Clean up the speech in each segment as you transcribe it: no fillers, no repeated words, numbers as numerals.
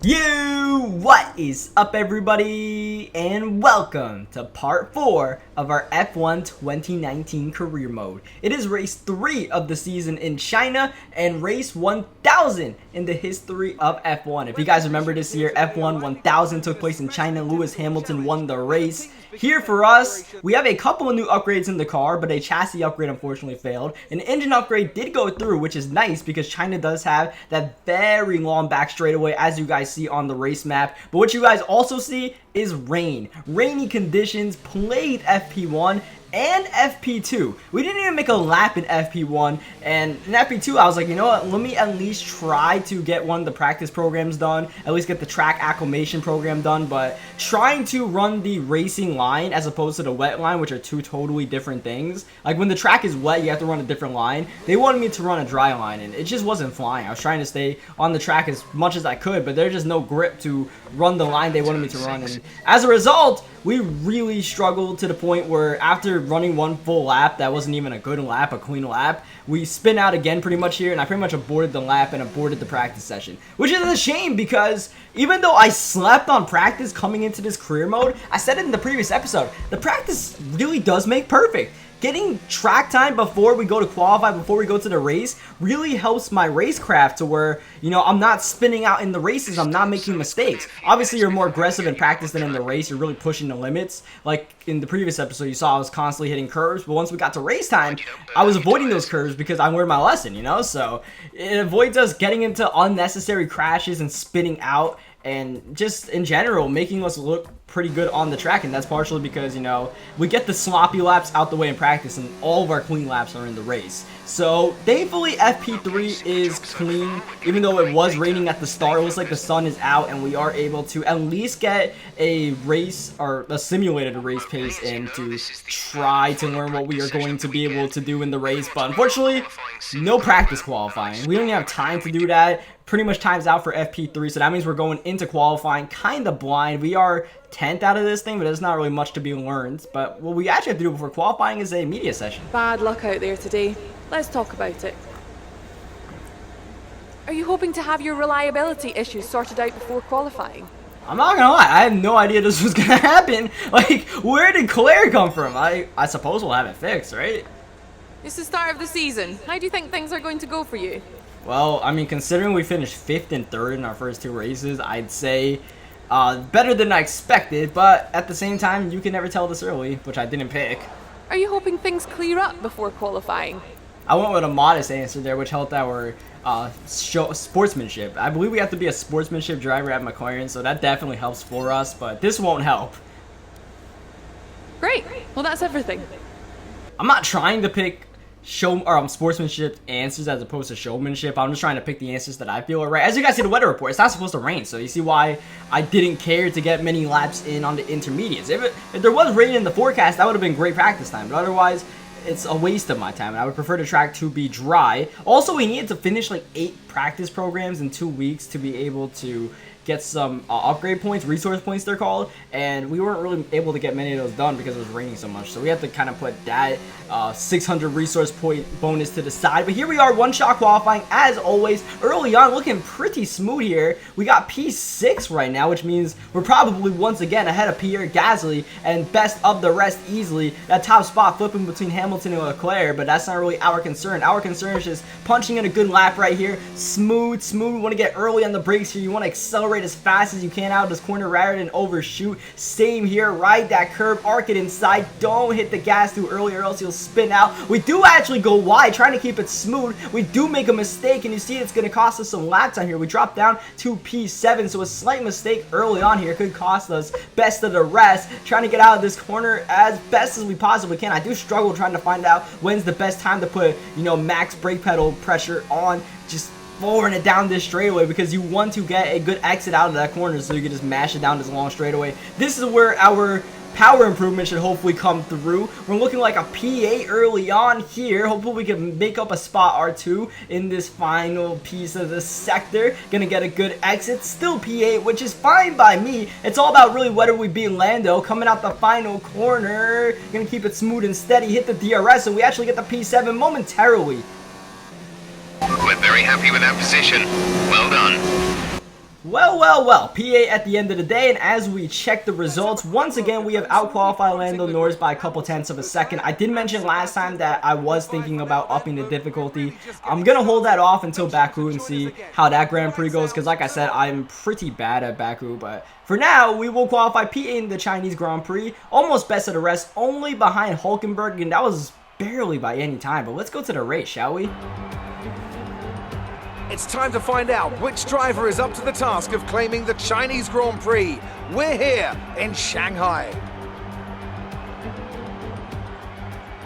What is up, everybody, and welcome to part 4 of our F1 2019 career mode. It is race 3 of the season in China and race 1000 in the history of F1. If you guys remember this year, F1 1000 took place in China. Lewis Hamilton won the race. Here for us, we have a couple of new upgrades in the car, but a chassis upgrade unfortunately failed. An engine upgrade did go through, which is nice because China does have that very long back straightaway, as you guys see on the race map. But what you guys also see is rain. Rainy conditions plagued FP1 and FP2. We didn't even make a lap in FP1, and in FP2 I was like, you know what, let me at least try to get one of the practice programs done, at least get the track acclimation program done. But trying to run the racing line as opposed to the wet line, which are two totally different things. Like when the track is wet, you have to run a different line. They wanted me to run a dry line, and it just wasn't flying. I was trying to stay on the track as much as I could, but there's just no grip to run the line they wanted me to run, and as a result, we really struggled to the point where after running one full lap, that wasn't even a good lap, a clean lap, we spin out again pretty much here, and I pretty much aborted the lap and aborted the practice session. Which is a shame because even though I slept on practice coming into this career mode, I said it in the previous episode, the practice really does make perfect. Getting track time before we go to qualify, before we go to the race, really helps my racecraft to where, you know, I'm not spinning out in the races, I'm not making mistakes. Obviously, you're more aggressive in practice than in the race, you're really pushing the limits. Like in the previous episode, you saw I was constantly hitting curves, but once we got to race time, I was avoiding those curves because I learned my lesson, you know? So it avoids us getting into unnecessary crashes and spinning out, and just in general making us look pretty good on the track. And that's partially because, you know, we get the sloppy laps out the way in practice and all of our clean laps are in the race. So thankfully FP3 is clean. Even though it was raining at the start, it looks like the sun is out and we are able to at least get a race or a simulated race pace in to try to learn what we are going to be able to do in the race. But unfortunately, no practice qualifying. We don't even have time to do that. Pretty much time's out for FP3, so that means we're going into qualifying kind of blind. We are 10th out of this thing, but there's not really much to be learned. But what we actually have to do before qualifying is a media session. Bad luck out there today. Let's talk about it. Are you hoping to have your reliability issues sorted out before qualifying? I'm not gonna lie, I had no idea this was gonna happen. Like, where did Claire come from? I suppose we'll have it fixed, right? It's the start of the season. How do you think things are going to go for you? Well, I mean, considering we finished 5th and 3rd in our first 2 races, I'd say better than I expected, but at the same time, you can never tell this early, which I didn't pick. Are you hoping things clear up before qualifying? I went with a modest answer there, which helped our sportsmanship. I believe we have to be a sportsmanship driver at McLaren, so that definitely helps for us, but this won't help. Great. Well, that's everything. I'm not trying to pick sportsmanship answers as opposed to showmanship. I'm just trying to pick the answers that I feel are right. As you guys see the weather report, it's not supposed to rain, so you see why I didn't care to get many laps in on the intermediates. If there was rain in the forecast, that would have been great practice time, but otherwise it's a waste of my time, and I would prefer the track to be dry. Also, we needed to finish like 8 practice programs in 2 weeks to be able to get some upgrade points, resource points they're called, and we weren't really able to get many of those done because it was raining so much. So we had to kind of put that 600 resource point bonus to the side. But here we are, one-shot qualifying as always. Early on, looking pretty smooth here. We got P6 right now, which means we're probably once again ahead of Pierre Gasly and best of the rest easily. That top spot flipping between Hamilton and Leclerc, but that's not really our concern. Our concern is just punching in a good lap right here. Smooth. We want to get early on the brakes here. You want to accelerate as fast as you can out of this corner rather than overshoot. Same here, ride that curb, arc it inside, don't hit the gas too early or else you'll spin out. We do actually go wide, trying to keep it smooth. We do make a mistake, and you see it's going to cost us some laps on here. We drop down to P7, so a slight mistake early on here could cost us best of the rest. Trying to get out of this corner as best as we possibly can. I do struggle trying to find out when's the best time to put, you know, max brake pedal pressure on. Just forwarding it down this straightaway because you want to get a good exit out of that corner so you can just mash it down this long straightaway. This is where our power improvement should hopefully come through. We're looking like a P8 early on here. Hopefully we can make up a spot R2 in this final piece of the sector. Gonna get a good exit. Still P8, which is fine by me. It's all about really whether we beat Lando. Coming out the final corner. Gonna keep it smooth and steady. Hit the DRS and we actually get the P7 momentarily. We're very happy with that position. Well done. Well, P8 at the end of the day, and as we check the results, once again, we have outqualified Lando Norris by a couple tenths of a second. I did mention last time that I was thinking about upping the difficulty. I'm going to hold that off until Baku and see how that Grand Prix goes, because like I said, I'm pretty bad at Baku, but for now, we will qualify P8 in the Chinese Grand Prix, almost best of the rest, only behind Hulkenberg, and that was barely by any time, but let's go to the race, shall we? It's time to find out which driver is up to the task of claiming the Chinese Grand Prix. We're here in Shanghai.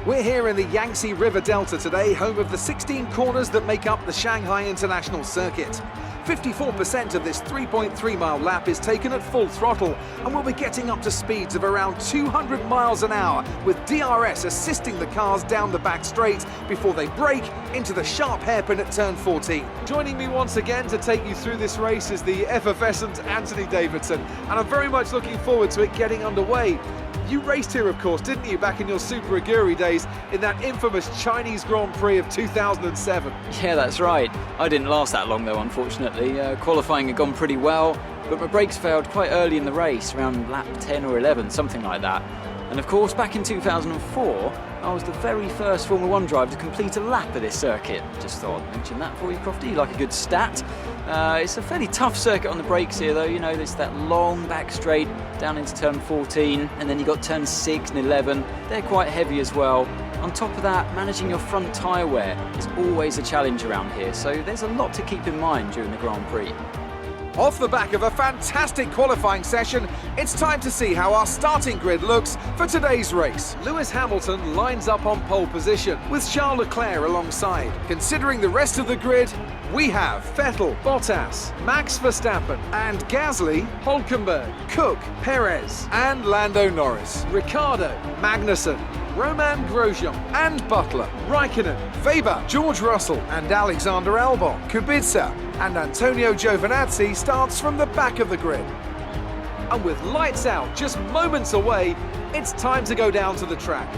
We're here in the Yangtze River Delta today, home of the 16 corners that make up the Shanghai International Circuit. 54% of this 3.3-mile lap is taken at full throttle, and we'll be getting up to speeds of around 200 miles an hour, with DRS assisting the cars down the back straight before they brake into the sharp hairpin at turn 14. Joining me once again to take you through this race is the effervescent Anthony Davidson, and I'm very much looking forward to it getting underway. You raced here, of course, didn't you, back in your Super Aguri days in that infamous Chinese Grand Prix of 2007? Yeah, that's right. I didn't last that long, though, unfortunately. Qualifying had gone pretty well, but my brakes failed quite early in the race, around lap 10 or 11, something like that. And of course, back in 2004, I was the very first Formula 1 driver to complete a lap of this circuit. Just thought I'd mention that for you, Crofty. You like a good stat. It's a fairly tough circuit on the brakes here, though. You know, there's that long back straight down into turn 14, and then you got turn 6 and 11. They're quite heavy as well. On top of that, managing your front tyre wear is always a challenge around here, so there's a lot to keep in mind during the Grand Prix. Off the back of a fantastic qualifying session, it's time to see how our starting grid looks for today's race. Lewis Hamilton lines up on pole position, with Charles Leclerc alongside. Considering the rest of the grid, we have Vettel, Bottas, Max Verstappen, and Gasly, Hulkenberg, Cook, Perez, and Lando Norris, Ricciardo, Magnussen, Roman Grosjean and Butler, Raikkonen, Weber, George Russell and Alexander Albon, Kubica and Antonio Giovinazzi starts from the back of the grid. And with lights out just moments away, it's time to go down to the track.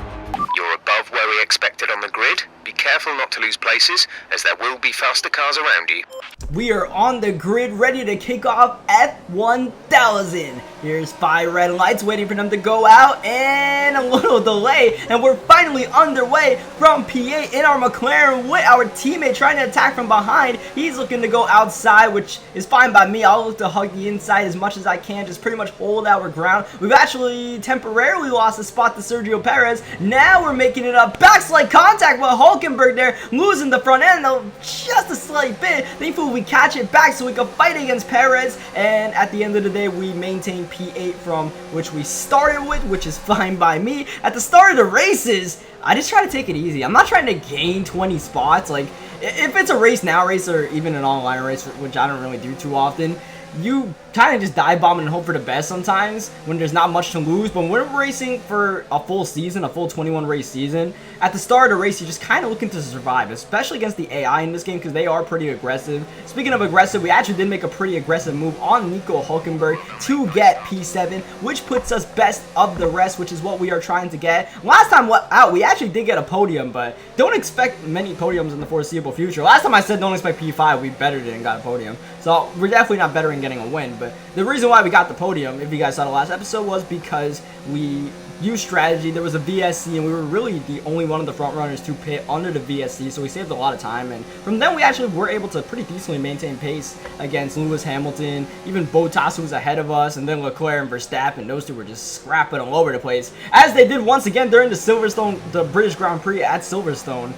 You're above where we expected on the grid. Be careful not to lose places, as there will be faster cars around you. We are on the grid ready to kick off F1000. Here's 5 red lights waiting for them to go out, and a little delay, and we're finally underway from P8 in our McLaren with our teammate trying to attack from behind. He's looking to go outside, which is fine by me. I'll look to hug the inside as much as I can, just pretty much hold our ground. We've actually temporarily lost a spot to Sergio Perez. Now we're making it up. Backslide contact with Hulkenberg there, losing the front end though, just a slight bit. Thankfully we catch it back so we can fight against Perez, and at the end of the day we maintain P8 from which we started with, which is fine by me. At the start of the races, I just try to take it easy. I'm not trying to gain 20 spots. Like, if it's a race now race or even an online race, which I don't really do too often, you kind of just dive bomb and hope for the best sometimes when there's not much to lose. But when we're racing for a full season, a full 21 race season, at the start of the race you're just kind of looking to survive, especially against the AI in this game because they are pretty aggressive. Speaking of aggressive, we actually did make a pretty aggressive move on Nico Hulkenberg to get P7, which puts us best of the rest, which is what we are trying to get. Last time out we actually did get a podium, but don't expect many podiums in the foreseeable future. Last time I said don't expect P5, we better didn't got a podium, so we're definitely not better in getting a win. But the reason why we got the podium, if you guys saw the last episode, was because we used strategy. There was a VSC and we were really the only one of the front runners to pit under the VSC, so we saved a lot of time, and from then we actually were able to pretty decently maintain pace against Lewis Hamilton, even Bottas, who was ahead of us, and then Leclerc and Verstappen. Those two were just scrapping all over the place, as they did once again during the Silverstone, the British Grand Prix at Silverstone.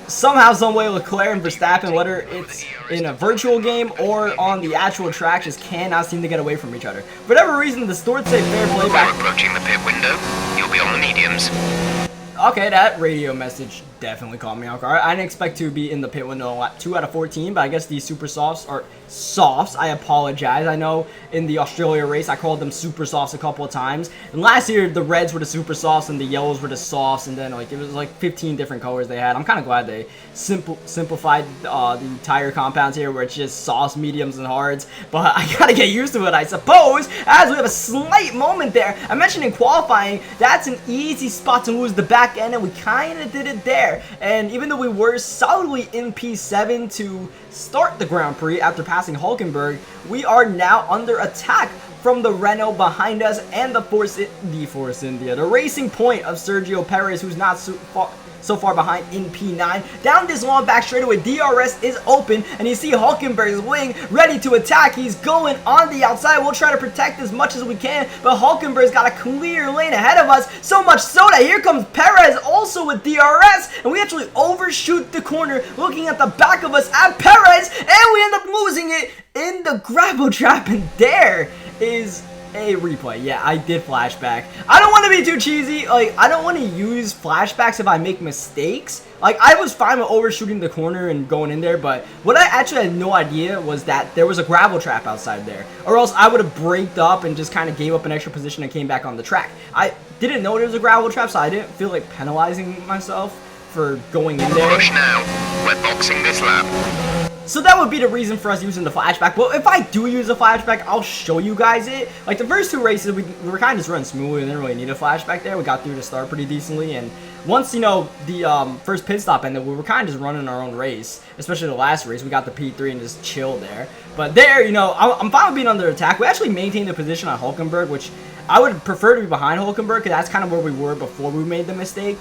Somehow, someway, Leclerc and Verstappen, whether it's in a virtual game or on the actual track, just cannot seem to get away from each other. For whatever reason, the stewards say fair play back. We're approaching the pit window. You'll be on the mediums. Okay, that radio message definitely caught me off guard. I didn't expect to be in the pit window at 2 out of 14, but I guess these super softs are softs. I apologize. I know in the Australia race I called them super softs a couple of times, and last year the reds were the super softs and the yellows were the softs, and then like it was like 15 different colors they had. I'm kind of glad they simplified the tire compounds here, where it's just softs, mediums, and hards, but I gotta get used to it, I suppose, as we have a slight moment there. I mentioned in qualifying that's an easy spot to lose the back end, and we kind of did it there. And even though we were solidly in P7 to start the Grand Prix after passing Hulkenberg, we are now under attack from the Renault behind us and the Racing Point of Sergio Perez, who's not so far behind in P9. Down this long back straightaway, DRS is open, and you see Hulkenberg's wing ready to attack. He's going on the outside. We'll try to protect as much as we can, but Hulkenberg's got a clear lane ahead of us, so much so that here comes Perez also with DRS, and we actually overshoot the corner, looking at the back of us at Perez, and we end up losing it in the gravel trap, and there is a replay. Yeah, I did flashback. I don't want to be too cheesy. Like, I don't want to use flashbacks if I make mistakes. Like, I was fine with overshooting the corner and going in there, but what I actually had no idea was that there was a gravel trap outside there, or else I would have braked up and just kind of gave up an extra position and came back on the track. I didn't know there was a gravel trap, so I didn't feel like penalizing myself for going in there. Push now. We're boxing this lap. So that would be the reason for us using the flashback. Well, if I do use a flashback, I'll show you guys it. Like, the first two races, we were kind of just running smoothly. We didn't really need a flashback there. We got through the start pretty decently. And once, you know, the first pit stop ended, we were kind of just running our own race. Especially the last race. We got the P3 and just chilled there. But there, you know, I'm fine with being under attack. We actually maintained the position on Hulkenberg, which I would prefer to be behind Hulkenberg, because that's kind of where we were before we made the mistake.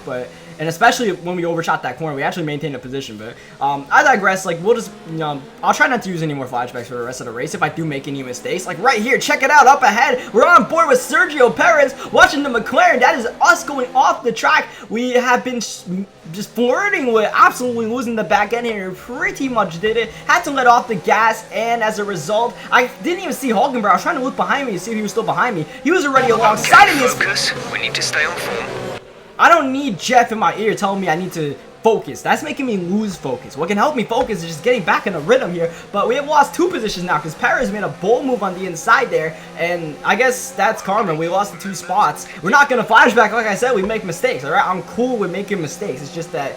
And especially when we overshot that corner, we actually maintained a position. But I digress. Like, we'll just, you know, I'll try not to use any more flashbacks for the rest of the race if I do make any mistakes. Like right here, check it out, up ahead, we're on board with Sergio Perez, watching the McLaren. That is us going off the track. We have been just flirting with absolutely losing the back end here. Pretty much did it. Had to let off the gas, and as a result, I didn't even see Hulkenberg. I was trying to look behind me to see if he was still behind me. He was already alongside of me. Focus. We need to stay on form. I don't need Jeff in my ear telling me I need to focus. That's making me lose focus. What can help me focus is just getting back in a rhythm here. But we have lost 2 positions now because Perez made a bold move on the inside there. And I guess that's karma. We lost the 2 spots. We're not going to flashback. Like I said, we make mistakes. All right, I'm cool with making mistakes. It's just that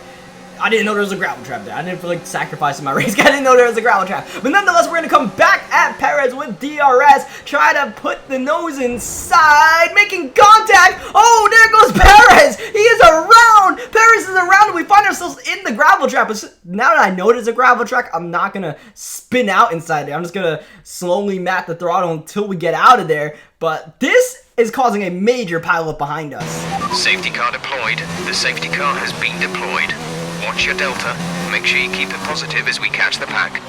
I didn't know there was a gravel trap there. I didn't feel like sacrificing my race. I didn't know there was a gravel trap. But nonetheless, we're going to come back at Perez with DRS. Try to put the nose inside. Making contact. Oh, there goes Perez. He is around. Perez is around. And we find ourselves in the gravel trap. But now that I know there's a gravel trap, I'm not going to spin out inside there. I'm just going to slowly mat the throttle until we get out of there. But this is causing a major pileup behind us. Safety car deployed. The safety car has been deployed. Watch your delta. Make sure you keep it positive as we catch the pack.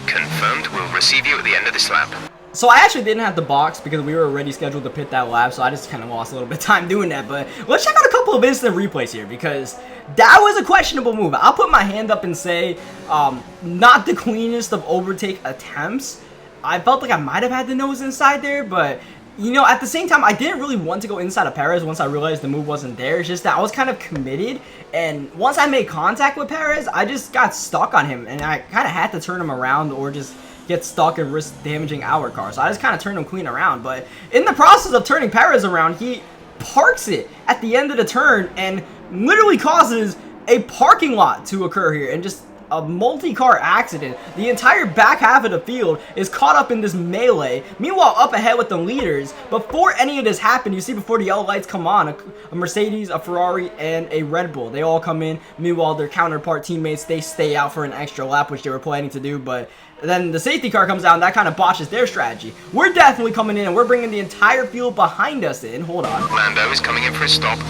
Confirmed. We'll receive you at the end of this lap. So I actually didn't have the box because we were already scheduled to pit that lap, so I just kind of lost a little bit of time doing that. But let's check out a couple of instant replays here, because that was a questionable move. I'll put my hand up and say not the cleanest of overtake attempts. I felt like I might have had the nose inside there, but you know, at the same time, I didn't really want to go inside of Perez once I realized the move wasn't there. It's just that I was kind of committed, and once I made contact with Perez, I just got stuck on him, and I kind of had to turn him around or just get stuck and risk damaging our car. So I just kind of turned him clean around, but in the process of turning Perez around, he parks it at the end of the turn and literally causes a parking lot to occur here, and just a multi-car accident. The entire back half of the field is caught up in this melee. Meanwhile, up ahead with the leaders, before any of this happened, you see before the yellow lights come on, a Mercedes, a Ferrari, and a Red Bull. They all come in. Meanwhile, their counterpart teammates, they stay out for an extra lap, which they were planning to do, but then the safety car comes out, and that kind of botches their strategy. We're definitely coming in, and we're bringing the entire field behind us in. Hold on. Lando is coming in for a stop.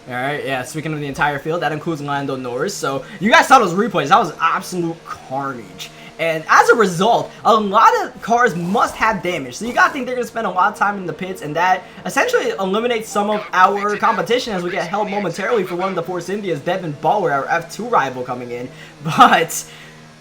Alright, yeah, speaking of the entire field, that includes Lando Norris. So, you guys saw those replays. That was absolute carnage. And as a result, a lot of cars must have damage. So, you gotta think they're gonna spend a lot of time in the pits, and that essentially eliminates some of our competition as we get held momentarily for one of the Force India's, Devin Bauer, our F2 rival, coming in. But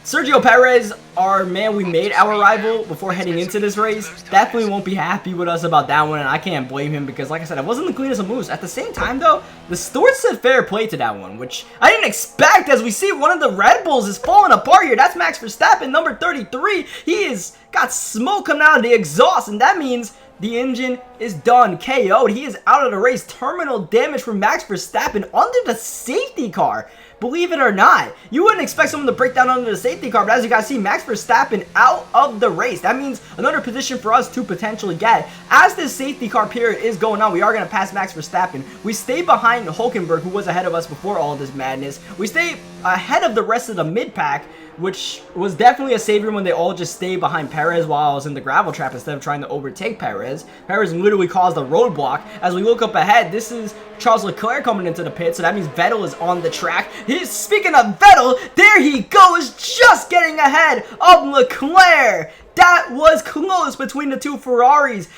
Sergio Perez, our man, we made our rival before heading into this race, definitely won't be happy with us about that one, and I can't blame him because, like I said, it wasn't the cleanest of moves. At the same time, though, the stewards said fair play to that one, which I didn't expect, as we see one of the Red Bulls is falling apart here. That's Max Verstappen, number 33. He is got smoke coming out of the exhaust, and that means the engine is done, KO'd. He is out of the race. Terminal damage from Max Verstappen under the safety car. Believe it or not, you wouldn't expect someone to break down under the safety car, but as you guys see, Max Verstappen out of the race. That means another position for us to potentially get. As this safety car period is going on, we are going to pass Max Verstappen. We stay behind Hulkenberg, who was ahead of us before all of this madness. We stay ahead of the rest of the mid-pack. which was definitely a savior when they all just stayed behind Perez while I was in the gravel trap instead of trying to overtake Perez. Perez literally caused a roadblock. As we look up ahead, this is Charles Leclerc coming into the pit, so that means Vettel is on the track. Speaking of Vettel, there he goes, just getting ahead of Leclerc. That was close between the two Ferraris.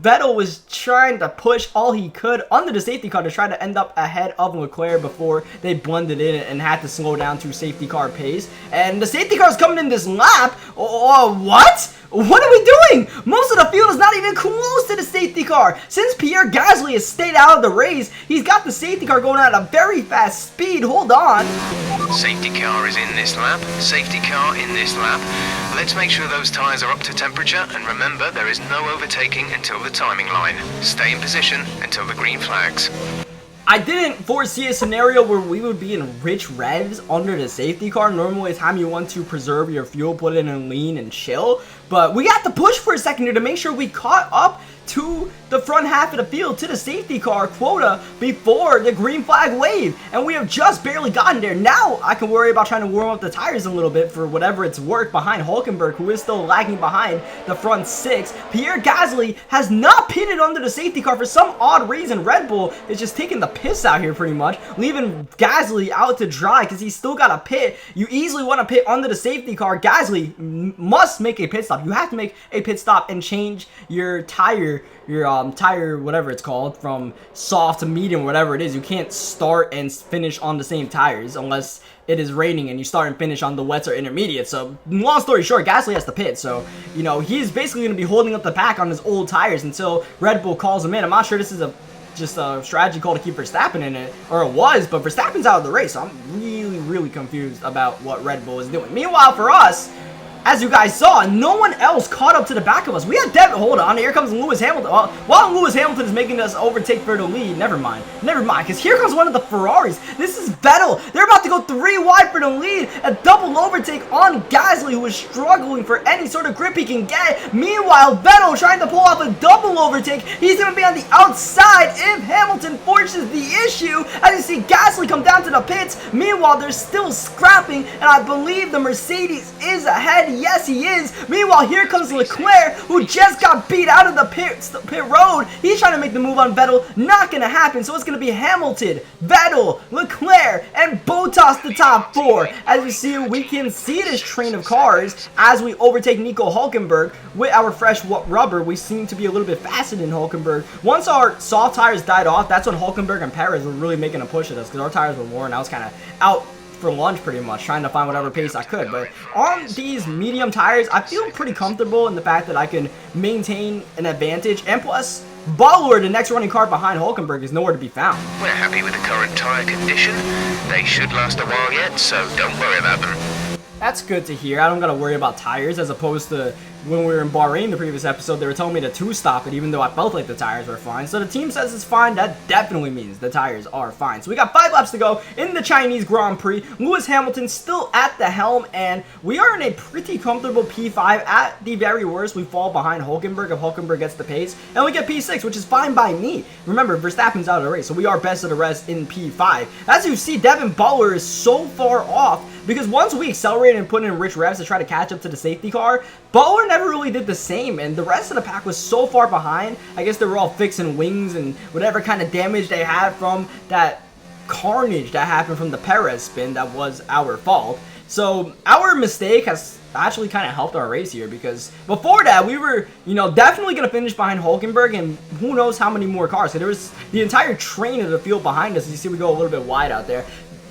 Vettel was trying to push all he could under the safety car to try to end up ahead of Leclerc before they blended in and had to slow down to safety car pace. And the safety car is coming in this lap. What? What are we doing? Most of the field is not even close to the safety car. Since Pierre Gasly has stayed out of the race, he's got the safety car going at a very fast speed. Hold on. Safety car is in this lap. Safety car in this lap. Let's make sure those tyres are up to temperature, and remember there is no overtaking until the timing line. Stay in position until the green flags. I didn't foresee a scenario where we would be in rich revs under the safety car. Normally, it's time you want to preserve your fuel, put it in lean and chill. But we got to push for a second here to make sure we caught up to the front half of the field, to the safety car quota before the green flag wave. And we have just barely gotten there. Now I can worry about trying to warm up the tires a little bit for whatever it's worth behind Hülkenberg, who is still lagging behind the front six. Pierre Gasly has not pitted under the safety car for some odd reason. Red Bull is just taking the piss out here pretty much, leaving Gasly out to dry because he's still got a pit. You easily want to pit under the safety car. Gasly must make a pit stop. You have to make a pit stop and change your tire, tire, whatever it's called, from soft to medium, whatever it is. You can't start and finish on the same tires unless it is raining and you start and finish on the wets or intermediate. So long story short, Gasly has to pit. So, you know, he's basically going to be holding up the pack on his old tires until Red Bull calls him in. I'm not sure this is just a strategy call to keep Verstappen in it, or it was, but Verstappen's out of the race. So I'm really confused about what Red Bull is doing. Meanwhile, for us, as you guys saw, no one else caught up to the back of us. We had Devin. Hold on. Here comes Lewis Hamilton. While Lewis Hamilton is making us overtake for the lead, never mind, because here comes one of the Ferraris. This is Vettel. They're about to go 3 wide for the lead. A double overtake on Gasly, who is struggling for any sort of grip he can get. Meanwhile, Vettel trying to pull off a double overtake. He's going to be on the outside if Hamilton forces the issue. As you see Gasly come down to the pits. Meanwhile, they're still scrapping, and I believe the Mercedes is ahead. Yes, he is. Meanwhile, here comes Leclerc, who just got beat out of the pit road. He's trying to make the move on Vettel. Not going to happen. So it's going to be Hamilton, Vettel, Leclerc, and Bottas the top 4. As you see, we can see this train of cars as we overtake Nico Hülkenberg. With our fresh rubber, we seem to be a little bit faster than Hülkenberg. Once our soft tires died off, that's when Hülkenberg and Perez were really making a push at us because our tires were worn. I was kind of out for lunch pretty much, trying to find whatever pace I could. But on these medium tires, I feel pretty comfortable in the fact that I can maintain an advantage. And plus, Ballard, the next running car behind Hülkenberg, is nowhere to be found. We're happy with the current tyre condition. They should last a while yet, so don't worry about them. That's good to hear. I don't gotta worry about tires, as opposed to when we were in Bahrain the previous episode, they were telling me to two-stop it even though I felt like the tires were fine. So the team says it's fine. That definitely means the tires are fine. So we got 5 laps to go in the Chinese Grand Prix. Lewis Hamilton still at the helm, and we are in a pretty comfortable P5. At the very worst, we fall behind Hülkenberg if Hülkenberg gets the pace, and we get P6, which is fine by me. Remember, Verstappen's out of the race, so we are best of the rest in P5. As you see, Devin Butler is so far off because once we accelerated and put in rich revs to try to catch up to the safety car, Butler never really did the same, and the rest of the pack was so far behind. I guess they were all fixing wings and whatever kind of damage they had from that carnage that happened from the Perez spin that was our fault. So our mistake has actually kind of helped our race here, because before that we were, definitely going to finish behind Hülkenberg and who knows how many more cars. So there was the entire train of the field behind us. You see we go a little bit wide out there.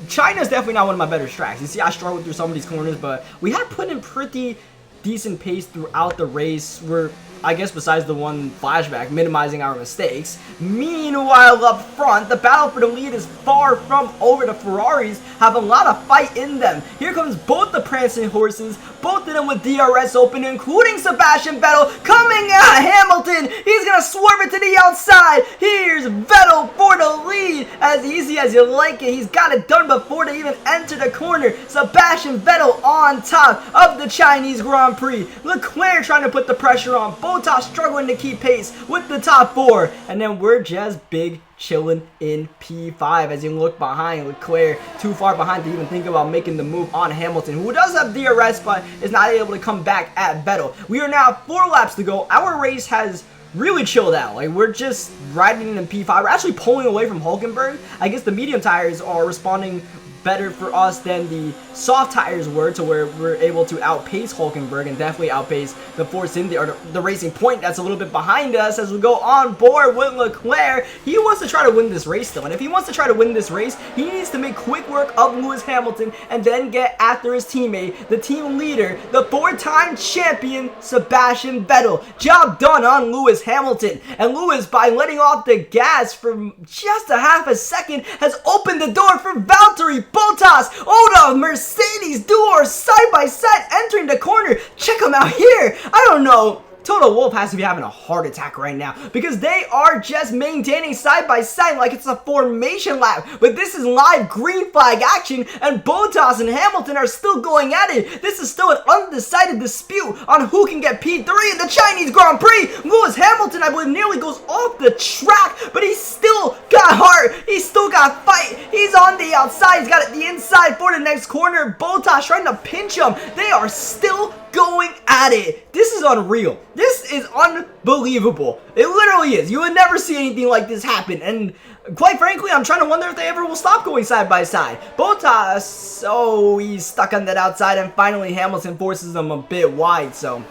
China's definitely not one of my better tracks. You see I struggled through some of these corners, but we had put in pretty decent pace throughout the race. We're, I guess besides the one flashback, minimizing our mistakes. Meanwhile, up front, the battle for the lead is far from over. The Ferraris have a lot of fight in them. Here comes both the prancing horses, both of them with DRS open, including Sebastian Vettel coming at Hamilton. He's going to swerve it to the outside. Here's Vettel for the lead. As easy as you like it, he's got it done before they even enter the corner. Sebastian Vettel on top of the Chinese Grand Prix. Leclerc trying to put the pressure on both Bottas struggling to keep pace with the top 4. And then we're just big chilling in P5 as you look behind. Leclerc too far behind to even think about making the move on Hamilton, who does have DRS but is not able to come back at Vettel. We are now 4 laps to go. Our race has really chilled out. Like, we're just riding in P5. We're actually pulling away from Hulkenberg. I guess the medium tires are responding better for us than the soft tires were, to where we're able to outpace Hulkenberg and definitely outpace the Force India, or the Racing Point that's a little bit behind us as we go on board with Leclerc. He wants to try to win this race still, and if he wants to try to win this race, he needs to make quick work of Lewis Hamilton and then get after his teammate, the team leader, the 4-time champion Sebastian Vettel. Job done on Lewis Hamilton, and Lewis, by letting off the gas for just a half a second, has opened the door for Valtteri Bottas. Oh, the Mercedes duo are side by side entering the corner. Check them out here. I don't know. Total Wolf has to be having a heart attack right now because they are just maintaining side by side like it's a formation lap. But this is live green flag action, and Bottas and Hamilton are still going at it. This is still an undecided dispute on who can get P3 in the Chinese Grand Prix. Lewis Hamilton, I believe, nearly goes off the track, but he's still got heart. He's still got fight. He's on the outside. He's got the inside for the next corner. Bottas trying to pinch him. They are still going at it. This is unreal. This is unbelievable. It literally is. You would never see anything like this happen. And quite frankly, I'm trying to wonder if they ever will stop going side by side. Bottas, oh, he's stuck on that outside, and finally Hamilton forces them a bit wide. So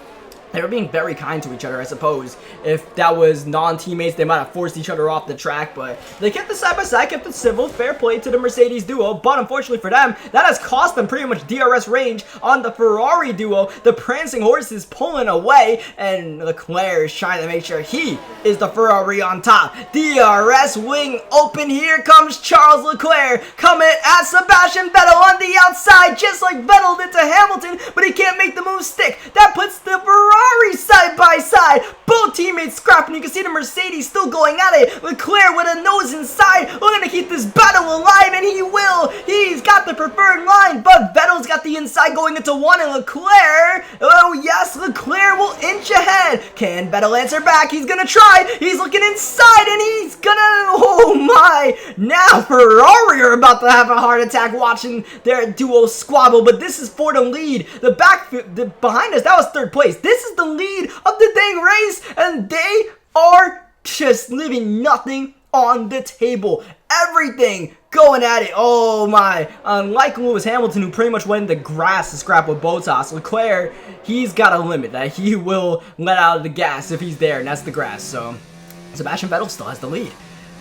they were being very kind to each other, I suppose. If that was non-teammates, they might have forced each other off the track, but they kept it side by side, kept it civil, fair play to the Mercedes duo, but unfortunately for them, that has cost them pretty much DRS range on the Ferrari duo. The prancing horse is pulling away, and Leclerc is trying to make sure he is the Ferrari on top. DRS wing open, here comes Charles Leclerc, coming at Sebastian Vettel on the outside, just like Vettel did to Hamilton, but he can't make the move stick. That puts the Ferrari side by side, both teammates scrapping. You can see the Mercedes still going at it. Leclerc with a nose inside, looking to keep this battle alive, and he will. He's got the preferred line, but Vettel's got the inside going into 1, and Leclerc, oh yes, Leclerc will inch ahead. Can Vettel answer back? He's gonna try. He's looking inside, and he's gonna, oh my. Now Ferrari are about to have a heart attack watching their duo squabble, but this is for the lead. The behind us, that was 3rd place. This is the lead of the dang race, and they are just leaving nothing on the table. Everything going at it. Oh my. Unlike Lewis Hamilton, who pretty much went in the grass to scrap with Bottas, Leclerc, he's got a limit that he will let out of the gas if he's there, and that's the grass. So Sebastian Vettel still has the lead.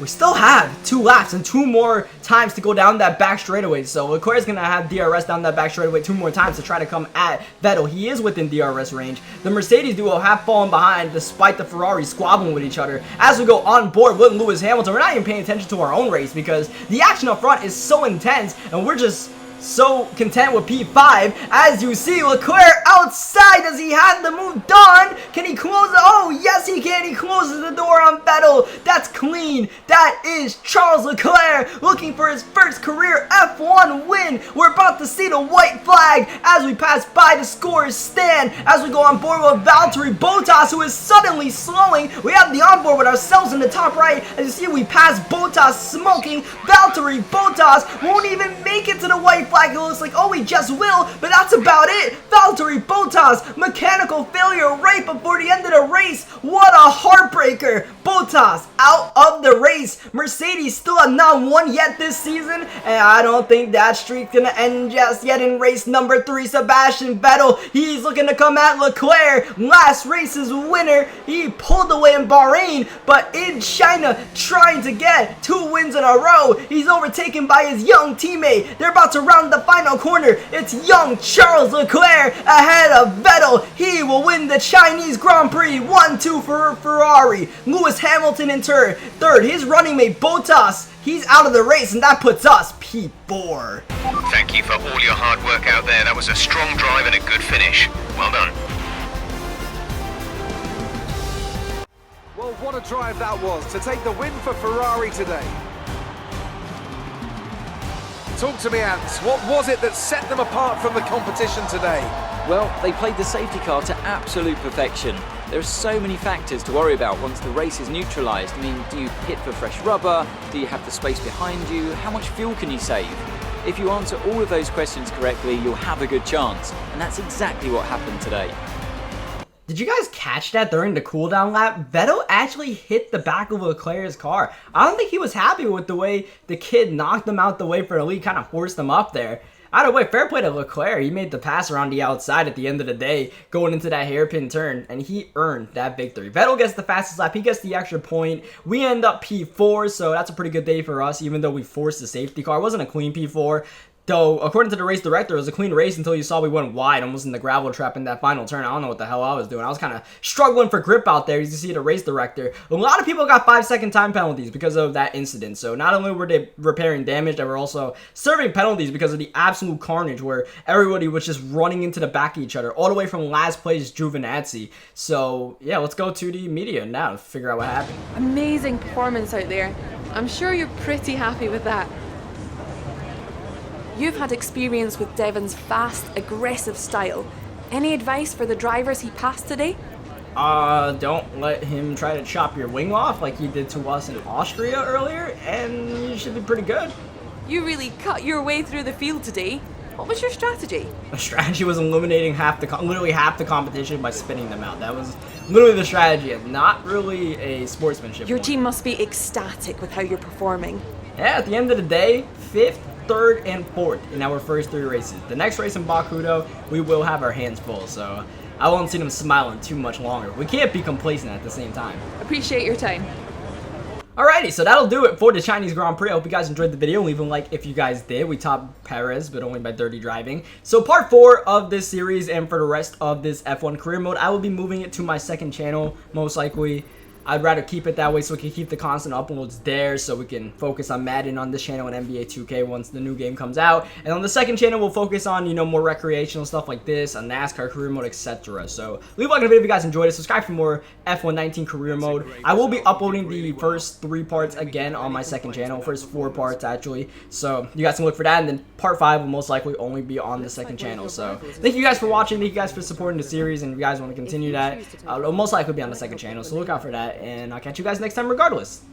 We still have 2 laps and 2 more times to go down that back straightaway. So Leclerc is going to have DRS down that back straightaway 2 more times to try to come at Vettel. He is within DRS range. The Mercedes duo have fallen behind despite the Ferrari squabbling with each other. As we go on board with Lewis Hamilton, we're not even paying attention to our own race because the action up front is so intense, and we're just so content with P5. As you see, Leclerc outside. Does he have the move done? Can he close it? Oh, yes, he can. He closes the door on Vettel. That's clean. That is Charles Leclerc looking for his first career F1 win. We're about to see the white flag as we pass by the scorers stand. As we go on board with Valtteri Bottas, who is suddenly slowing. We have the onboard with ourselves in the top right. As you see, we pass Bottas smoking. Valtteri Bottas won't even make it to the white flag. It looks like, oh, he just will, but that's about it. Valtteri Bottas, mechanical failure right before the end of the race. What a heartbreaker. Bottas out of the race. Mercedes still have not won yet this season, and I don't think that streak's gonna end just yet in race number 3. Sebastian Vettel, he's looking to come at Leclerc. Last race's winner. He pulled away in Bahrain, but in China, trying to get 2 wins in a row. He's overtaken by his young teammate. They're about to round the final corner. It's young Charles Leclerc ahead of Vettel. He will win the Chinese Grand Prix. 1-2 for Ferrari. Lewis Hamilton in third. His running mate Bottas, he's out of the race, and that puts us P4. Thank you for all your hard work out there. That was a strong drive and a good finish. Well done. Well, what a drive that was to take the win for Ferrari today. Talk to me, Ants. What was it that set them apart from the competition today? Well, they played the safety car to absolute perfection. There are so many factors to worry about once the race is neutralised. I mean, do you pit for fresh rubber? Do you have the space behind you? How much fuel can you save? If you answer all of those questions correctly, you'll have a good chance. And that's exactly what happened today. Did you guys catch that during the cooldown lap? Vettel actually hit the back of Leclerc's car. I don't think he was happy with the way the kid knocked him out the way for the lead, kind of forced him up there. Either way, fair play to Leclerc. He made the pass around the outside at the end of the day, going into that hairpin turn, and he earned that victory. Vettel gets the fastest lap. He gets the extra point. We end up P4, so that's a pretty good day for us, even though we forced the safety car. It wasn't a clean P4. Though, according to the race director, it was a clean race until you saw we went wide, almost in the gravel trap in that final turn. I don't know what the hell I was doing. I was kind of struggling for grip out there. You can see the race director. A lot of people got 5-second time penalties because of that incident. So not only were they repairing damage, they were also serving penalties because of the absolute carnage where everybody was just running into the back of each other, all the way from last place Giovinazzi. So, yeah, let's go to the media now to figure out what happened. Amazing performance out there. I'm sure you're pretty happy with that. You've had experience with Devon's fast, aggressive style. Any advice for the drivers he passed today? Don't let him try to chop your wing off like he did to us in Austria earlier, and you should be pretty good. You really cut your way through the field today. What was your strategy? The strategy was eliminating literally half the competition by spinning them out. That was literally the strategy, and not really a sportsmanship Your one. team must be ecstatic with how you're performing. Yeah, at the end of the day, 5th, 3rd, and 4th in our first 3 races. The next race in Baku, though, we will have our hands full, so I won't see them smiling too much longer. We can't be complacent at the same time. Appreciate your time. Alrighty, so that'll do it for the Chinese Grand Prix. I hope you guys enjoyed the video. Leave a like if you guys did. We topped Perez, but only by dirty driving. So part 4 of this series, and for the rest of this F1 career mode, I will be moving it to my second channel, most likely. I'd rather keep it that way so we can keep the constant uploads there, so we can focus on Madden on this channel and NBA 2K once the new game comes out. And on the second channel, we'll focus on, you know, more recreational stuff like this, on NASCAR career mode, etc. So leave a like on the video if you guys enjoyed it. Subscribe for more F1 19 career mode. I will be uploading the first 3 parts again on my second channel, first 4 parts actually. So you guys can look for that, and then part 5 will most likely only be on the second channel. So thank you guys for watching. Thank you guys for supporting the series, and if you guys want to continue that, it'll most likely be on the second channel. So look out for that. And I'll catch you guys next time regardless.